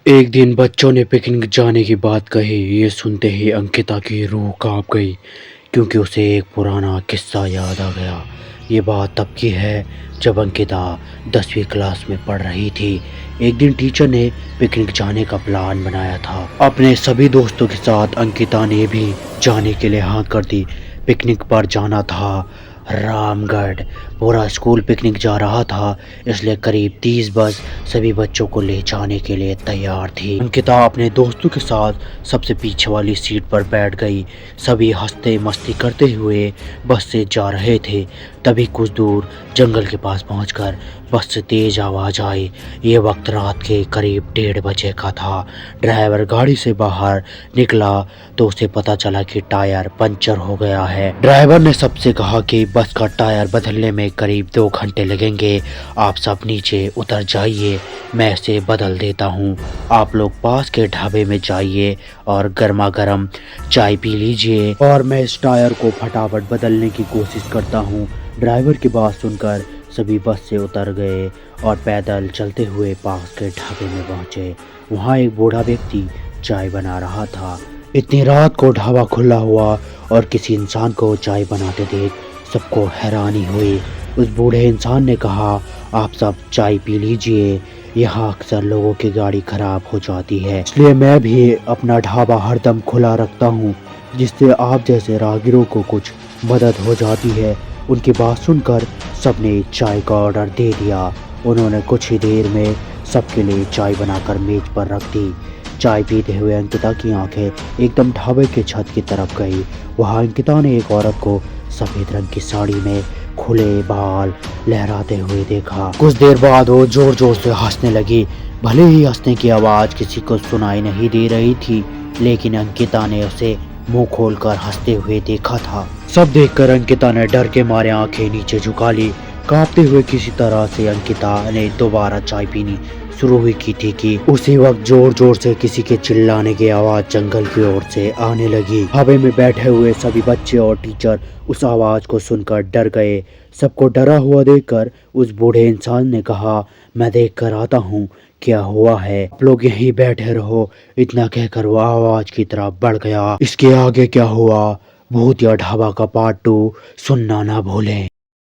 एक दिन बच्चों ने पिकनिक जाने की बात कही। ये सुनते ही अंकिता की रूह कांप गई, क्योंकि उसे एक पुराना किस्सा याद आ गया। ये बात तब की है जब अंकिता 10वीं क्लास में पढ़ रही थी। एक दिन टीचर ने पिकनिक जाने का प्लान बनाया था। अपने सभी दोस्तों के साथ अंकिता ने भी जाने के लिए हाँ कर दी। पिकनिक पर जाना था रामगढ़। पूरा स्कूल पिकनिक जा रहा था, इसलिए करीब 30 बस सभी बच्चों को ले जाने के लिए तैयार थी। अंकिता अपने दोस्तों के साथ सबसे पीछे वाली सीट पर बैठ गई। सभी हंसते मस्ती करते हुए बस से जा रहे थे। तभी कुछ दूर जंगल के पास पहुंचकर बस से तेज आवाज आई। ये वक्त रात के करीब 1:30 का था। ड्राइवर गाड़ी से बाहर निकला तो उसे पता चला कि टायर पंचर हो गया है। ड्राइवर ने सबसे कहा कि बस का टायर बदलने में करीब 2 घंटे लगेंगे। आप सब नीचे उतर जाइए, मैं इसे बदल देता हूँ। आप लोग पास के ढाबे में जाइए और गर्मा गर्म चाय पी लीजिए और मैं इस टायर को फटाफट बदलने की कोशिश करता हूँ। ड्राइवर की बात सुनकर सभी बस से उतर गए और पैदल चलते हुए पास के ढाबे में पहुँचे। वहाँ एक बूढ़ा व्यक्ति चाय बना रहा था। इतनी रात को ढाबा खुला हुआ और किसी इंसान को चाय बनाते देख सबको हैरानी हुई। उस बूढ़े इंसान ने कहा, आप सब चाय पी लीजिए, यहाँ अक्सर लोगों की गाड़ी खराब हो जाती है, इसलिए मैं भी अपना ढाबा हरदम खुला रखता हूँ, जिससे आप जैसे राहगीरों को कुछ मदद हो जाती है। उनकी बात सुनकर सबने चाय का ऑर्डर दे दिया। उन्होंने कुछ ही देर में सबके लिए चाय बनाकर मेज पर रख दी। चाय पीते हुए अंकिता की आंखें एकदम ढाबे के छत की तरफ गई। वहाँ अंकिता ने एक औरत को सफेद रंग की साड़ी में खुले बाल लहराते हुए देखा। कुछ देर बाद वो जोर जोर से हंसने लगी। भले ही हंसने की आवाज किसी को सुनाई नहीं दे रही थी, लेकिन अंकिता ने उसे मुंह खोलकर हंसते हुए देखा था। सब देखकर अंकिता ने डर के मारे आंखें नीचे झुका ली। कांपते हुए किसी तरह से अंकिता ने दोबारा चाय पीनी शुरू हुई की थी कि उसी वक्त जोर जोर से किसी के चिल्लाने की आवाज जंगल की ओर से आने लगी। हवा में बैठे हुए सभी बच्चे और टीचर उस आवाज को सुनकर डर गए। सबको डरा हुआ देखकर उस बूढ़े इंसान ने कहा, मैं देख कर आता हूँ क्या हुआ है, आप लोग यहीं बैठे रहो। इतना कहकर वो आवाज की तरफ बढ़ गया। इसके आगे क्या हुआ, भूतिया ढाबा का पार्ट 2 सुनना ना भूलें।